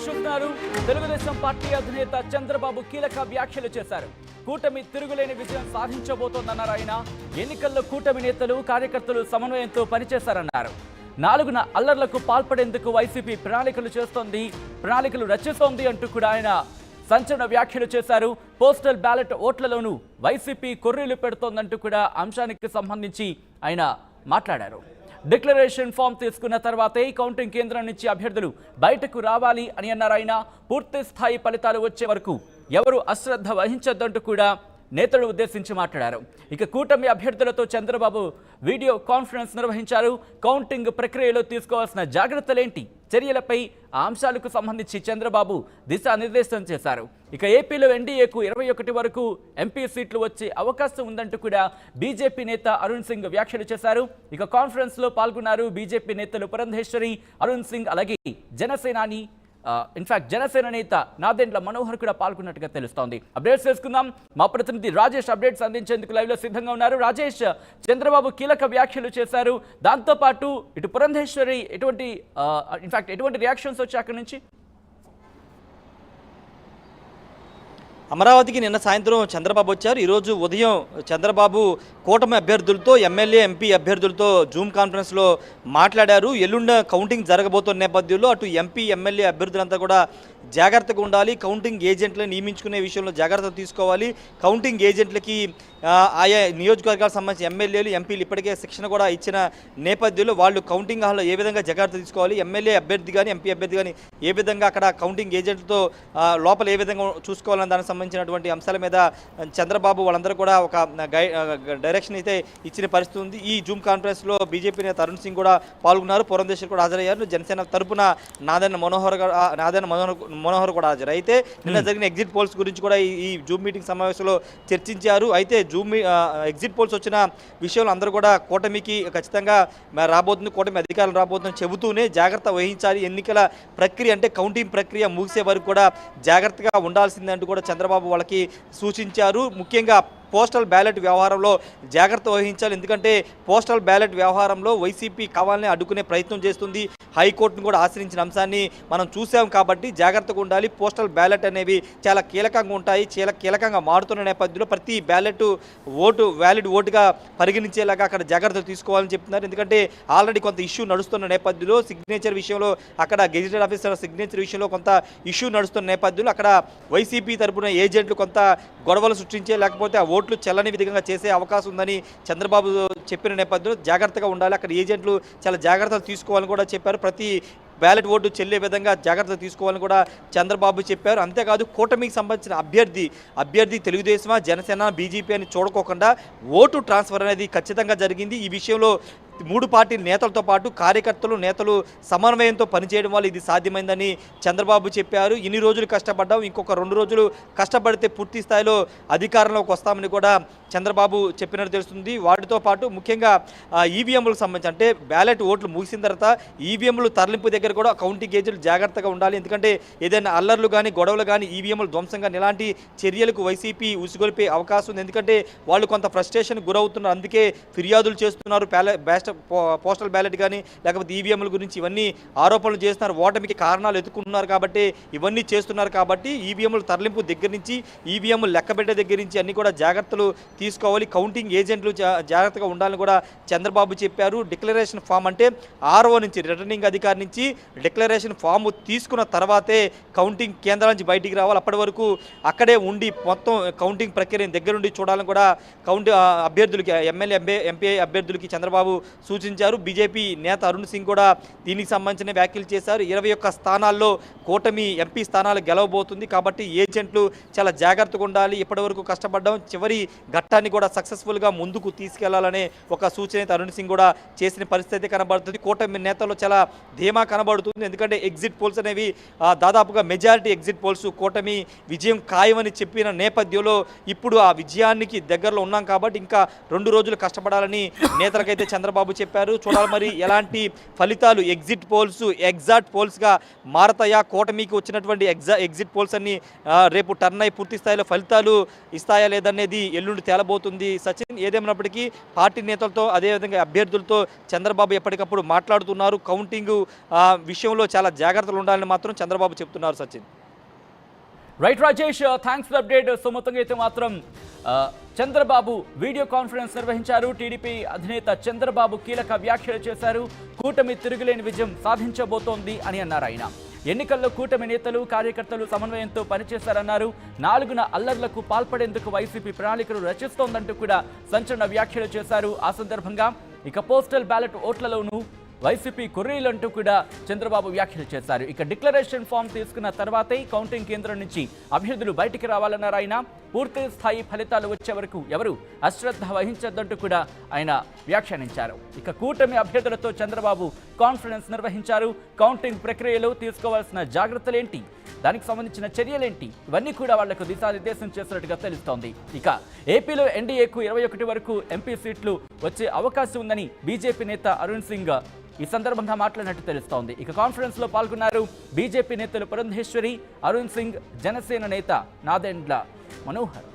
చూస్తున్నారు. తెలుగుదేశం పార్టీ అధినేత చంద్రబాబు కీలక వ్యాఖ్యలు చేశారు. కూటమి తిరుగులేని విజయం సాధించబోతోందన్నారు ఆయన. ఎన్నికల్లో కూటమి నేతలు కార్యకర్తలు సమన్వయంతో పనిచేశారన్నారు. 4న అల్లర్లకు పాల్పడేందుకు వైసీపీ ప్రణాళికలు రచిస్తోంది అంటూ కూడా ఆయన సంచలన వ్యాఖ్యలు చేశారు. పోస్టల్ బ్యాలెట్ ఓట్లలోనూ వైసీపీ కొర్రీలు పెడుతోందంటూ కూడా అంశానికి సంబంధించి ఆయన మాట్లాడారు. డిక్లరేషన్ ఫామ్ తీసుకున్న తర్వాతే కౌంటింగ్ కేంద్రం నుంచి అభ్యర్థులు బయటకు రావాలి అని అన్నారు ఆయన. పూర్తి స్థాయి ఫలితాలు వచ్చే వరకు ఎవరు అశ్రద్ధ వహించొద్దంటూ కూడా నేతలను ఉద్దేశించి మాట్లాడారు. ఇక కూటమి అభ్యర్థులతో చంద్రబాబు వీడియో కాన్ఫరెన్స్ నిర్వహించారు. కౌంటింగ్ ప్రక్రియలో తీసుకోవాల్సిన జాగ్రత్తలేంటి, చర్యలపై ఆ అంశాలకు సంబంధించి చంద్రబాబు దిశానిర్దేశం చేశారు. ఇక ఏపీలో ఎన్డీఏకు 21 వరకు ఎంపీ సీట్లు వచ్చే అవకాశం ఉందంటూ కూడా బీజేపీ నేత అరుణ్ సింగ్ వ్యాఖ్యలు చేశారు. ఇక కాన్ఫరెన్స్ లో పాల్గొన్నారు బీజేపీ నేతలు పురంధేశ్వరి, అరుణ్ సింగ్, అలాగే జనసేన నేత నాదెండ్ల మనోహర్ కూడా పాల్గొన్నట్టుగా తెలుస్తోంది. అప్డేట్స్ తెలుసుకుందాం. మా ప్రతినిధి రాజేష్ అప్డేట్స్ అందించేందుకు లైవ్ లో సిద్ధంగా ఉన్నారు. రాజేష్, చంద్రబాబు కీలక వ్యాఖ్యలు చేశారు. దాంతో పాటు ఇటు పురంధేశ్వరి ఎటువంటి రియాక్షన్స్ వచ్చాయి అక్కడి నుంచి? అమరావతికి నిన్న సాయంత్రం చంద్రబాబు వచ్చారు. ఈరోజు ఉదయం చంద్రబాబు కూటమి అభ్యర్థులతో, ఎమ్మెల్యే ఎంపీ అభ్యర్థులతో జూమ్ కాన్ఫరెన్స్లో మాట్లాడారు. ఎల్లుండ కౌంటింగ్ జరగబోతున్న నేపథ్యంలో అటు ఎంపీ ఎమ్మెల్యే అభ్యర్థులంతా కూడా జాగ్రత్తగా ఉండాలి, కౌంటింగ్ ఏజెంట్లను నియమించుకునే విషయంలో జాగ్రత్తలు తీసుకోవాలి. కౌంటింగ్ ఏజెంట్లకి ఆయా నియోజకవర్గాలకు సంబంధించి ఎమ్మెల్యేలు ఎంపీలు ఇప్పటికే శిక్షణ కూడా ఇచ్చిన నేపథ్యంలో వాళ్ళు కౌంటింగ్ హాల్లో ఏ విధంగా జాగ్రత్త తీసుకోవాలి, ఎమ్మెల్యే అభ్యర్థి కానీ ఎంపీ అభ్యర్థి కానీ ఏ విధంగా అక్కడ కౌంటింగ్ ఏజెంట్లతో లోపల ఏ విధంగా చూసుకోవాలని దానికి సంబంధించినటువంటి అంశాల మీద చంద్రబాబు వాళ్ళందరూ కూడా ఒక డైరెక్షన్ అయితే ఇచ్చిన పరిస్థితి ఉంది. ఈ జూమ్ కాన్ఫరెన్స్లో బీజేపీ నేత అరుణ్ సింగ్ కూడా పాల్గొన్నారు, పురంధేశ్వరి కూడా హాజరయ్యారు. జనసేన తరపున నాదెండ్ల మనోహర్ కూడా హాజరు. అయితే నిన్న జరిగిన ఎగ్జిట్ పోల్స్ గురించి కూడా ఈ జూమ్ మీటింగ్ సమావేశంలో చర్చించారు. అయితే ఎగ్జిట్ పోల్స్ వచ్చిన విషయంలో అందరూ కూడా కూటమికి ఖచ్చితంగా రాబోతుంది, కూటమి అధికారులు రాబోతుందని చెబుతూనే జాగ్రత్త వహించాలి, ఎన్నికల ప్రక్రియ అంటే కౌంటింగ్ ప్రక్రియ ముగిసే వరకు కూడా జాగ్రత్తగా ఉండాల్సిందంటూ కూడా చంద్రబాబు వాళ్ళకి సూచించారు. ముఖ్యంగా పోస్టల్ బ్యాలెట్ వ్యవహారంలో జాగ్రత్త వహించాలి. ఎందుకంటే పోస్టల్ బ్యాలెట్ వ్యవహారంలో వైసీపీ కావాలని అడ్డుకునే ప్రయత్నం చేస్తుంది. హైకోర్టును కూడా ఆశ్రయించిన అంశాన్ని మనం చూసాం కాబట్టి జాగ్రత్తగా ఉండాలి. పోస్టల్ బ్యాలెట్ అనేవి చాలా కీలకంగా ఉంటాయి, చాలా కీలకంగా మారుతున్న నేపథ్యంలో ప్రతి బ్యాలెట్ వ్యాలిడ్ ఓటుగా పరిగణించేలాగా అక్కడ జాగ్రత్తలు తీసుకోవాలని చెప్తున్నారు. ఎందుకంటే ఆల్రెడీ కొంత ఇష్యూ నడుస్తున్న నేపథ్యంలో సిగ్నేచర్ విషయంలో అక్కడ గెజిటెడ్ ఆఫీసర్ సిగ్నేచర్ విషయంలో కొంత ఇష్యూ నడుస్తున్న నేపథ్యంలో అక్కడ వైసీపీ తరపున ఏజెంట్లు కొంత గొడవలు సృష్టించే లేకపోతే ఆ ఓట్లు చెల్లని విధంగా చేసే అవకాశం ఉందని చంద్రబాబు చెప్పిన నేపథ్యంలో జాగ్రత్తగా ఉండాలి, అక్కడ ఏజెంట్లు చాలా జాగ్రత్తలు తీసుకోవాలని కూడా చెప్పారు. ప్రతి బ్యాలెట్ ఓటు చెల్లే విధంగా జాగ్రత్తలు తీసుకోవాలని కూడా చంద్రబాబు చెప్పారు. అంతేకాదు కూటమికి సంబంధించిన అభ్యర్థి తెలుగుదేశమా, జనసేన, బీజేపీ అని చూడకోకుండా ఓటు ట్రాన్స్ఫర్ అనేది ఖచ్చితంగా జరిగింది. ఈ విషయంలో 3 పార్టీల నేతలతో పాటు కార్యకర్తలు, నేతలు సమన్వయంతో పనిచేయడం వల్ల ఇది సాధ్యమైందని చంద్రబాబు చెప్పారు. ఇన్ని రోజులు కష్టపడ్డాం, ఇంకొక 2 రోజులు కష్టపడితే పూర్తి స్థాయిలో అధికారంలోకి వస్తామని కూడా చంద్రబాబు చెప్పినట్టు తెలుస్తుంది. వాటితో పాటు ముఖ్యంగా ఈవీఎంలకు సంబంధించి అంటే బ్యాలెట్ ఓట్లు ముగిసిన తర్వాత ఈవీఎంలు తరలింపు దగ్గర కూడా కౌంటింగ్ ఏజెంట్లు జాగ్రత్తగా ఉండాలి. ఎందుకంటే ఏదైనా అల్లర్లు కానీ గొడవలు కానీ ఈవీఎంలు ధ్వంసం కానీ ఇలాంటి చర్యలకు వైసీపీ ఉసిగొలిపే అవకాశం ఉంది. ఎందుకంటే వాళ్ళు కొంత ఫ్రస్ట్రేషన్ గురవుతున్నారు, అందుకే ఫిర్యాదులు చేస్తున్నారు. పోస్టల్ బ్యాలెట్ కానీ లేకపోతే ఈవీఎంల గురించి ఇవన్నీ ఆరోపణలు చేస్తున్నారు, ఓటమికి కారణాలు ఎత్తుకుంటున్నారు కాబట్టి ఇవన్నీ చేస్తున్నారు. కాబట్టి ఈవీఎంల తరలింపు దగ్గర నుంచి ఈవీఎంలు లెక్కబెట్టే దగ్గర నుంచి అన్ని కూడా జాగ్రత్తలు తీసుకోవాలి. కౌంటింగ్ ఏజెంట్లు జాగ్రత్తగా ఉండాలని కూడా చంద్రబాబు చెప్పారు. డిక్లరేషన్ ఫామ్ అంటే ఆర్ఓ నుంచి రిటర్నింగ్ అధికారి నుంచి డిక్లరేషన్ ఫామ్ తీసుకున్న తర్వాతే కౌంటింగ్ కేంద్రాల నుంచి బయటికి రావాలి. అప్పటి వరకు అక్కడే ఉండి మొత్తం కౌంటింగ్ ప్రక్రియను దగ్గరుండి చూడాలని కూడా అభ్యర్థులకి ఎమ్మెల్యే ఎంపీ అభ్యర్థులకి చంద్రబాబు సూచించారు. బీజేపీ నేత అరుణ్ సింగ్ కూడా దీనికి సంబంధించిన వ్యాఖ్యలు చేశారు. 21 స్థానాల్లో కూటమి ఎంపీ స్థానాలు గెలవబోతుంది కాబట్టి ఏజెంట్లు చాలా జాగ్రత్తగా ఉండాలి. ఇప్పటివరకు కష్టపడ్డాం, చివరి ఘట్టాన్ని కూడా సక్సెస్ఫుల్గా ముందుకు తీసుకెళ్లాలనే ఒక సూచన అరుణ్ సింగ్ కూడా చేసిన పరిస్థితి కనబడుతుంది. కూటమి నేతల్లో చాలా ధీమా కనబడుతుంది. ఎందుకంటే ఎగ్జిట్ పోల్స్ అనేవి దాదాపుగా మెజారిటీ ఎగ్జిట్ పోల్స్ కూటమి విజయం ఖాయమని చెప్పిన నేపథ్యంలో ఇప్పుడు ఆ విజయానికి దగ్గరలో ఉన్నాం కాబట్టి ఇంకా 2 రోజులు కష్టపడాలని నేతలకైతే చంద్రబాబు చెప్పారు. చూడాలి మరి ఎలాంటి ఫలితాలు ఎగ్జిట్ పోల్స్ ఎగ్జాక్ట్ పోల్స్గా మారతాయా, కూటమికి వచ్చినటువంటి ఎగ్జిట్ పోల్స్ అన్ని రేపు టర్న్ అయి పూర్తి స్థాయిలో ఫలితాలు ఇస్తాయా లేదనేది ఎల్లుండి తేల తేలబోతుంది సచిన్. ఏదేమైనప్పటికీ పార్టీ నేతలతో అదేవిధంగా అభ్యర్థులతో చంద్రబాబు ఎప్పటికప్పుడు మాట్లాడుతున్నారు. కౌంటింగ్ విషయంలో చాలా జాగ్రత్తలు ఉండాలని మాత్రం చంద్రబాబు చెప్తున్నారు Sachin. Right Rajesh, thanks for update. So మొత్తంగా అయితే మాత్రం చంద్రబాబు వీడియో కాన్ఫరెన్స్ నిర్వహించారు. టీడీపీ అధినేత చంద్రబాబు కీలక వ్యాఖ్యలు చేశారు. కూటమి తిరుగులేని విజయం సాధించబోతోంది అని అన్నారు ఆయన. ఎన్నికల్లో కూటమి నేతలు కార్యకర్తలు సమన్వయంతో పనిచేశారన్నారు. 4న అల్లర్లకు పాల్పడేందుకు వైసీపీ ప్రణాళికలు రచిస్తోందంటూ కూడా సంచలన వ్యాఖ్యలు చేశారు. ఆ సందర్భంగా ఇక పోస్టల్ బ్యాలెట్ ఓట్లలోనూ వైసీపీ కుర్రీలంటూ కూడా చంద్రబాబు వ్యాఖ్యలు చేశారు. ఇక డిక్లరేషన్ ఫామ్ తీసుకున్న తర్వాతే కౌంటింగ్ కేంద్రం నుంచి అభ్యర్థులు బయటికి రావాలన్నారు ఆయన. పూర్తి స్థాయి ఫలితాలు వచ్చే వరకు ఎవరు అశ్రద్ధ వహించొద్దంటూ కూడా ఆయన వ్యాఖ్యానించారు. ఇక కూటమి అభ్యర్థులతో చంద్రబాబు కాన్ఫరెన్స్ నిర్వహించారు. కౌంటింగ్ ప్రక్రియలో తీసుకోవాల్సిన జాగ్రత్తలేంటి, దానికి సంబంధించిన చర్యలేంటి, ఇవన్నీ కూడా వాళ్లకు దిశానిర్దేశం చేసినట్టుగా తెలుస్తోంది. ఇక ఏపీలో ఎన్డీఏకు 21 వరకు ఎంపీ సీట్లు వచ్చే అవకాశం ఉందని బీజేపీ నేత అరుణ్ సింగ్ ఈ సందర్భంగా మాట్లాడినట్టు తెలుస్తోంది. ఇక కాన్ఫరెన్స్ లో పాల్గొన్నారు బీజేపీ నేతలు పురంధేశ్వరి, అరుణ్ సింగ్, జనసేన నేత నాదెండ్ల మనోహర్.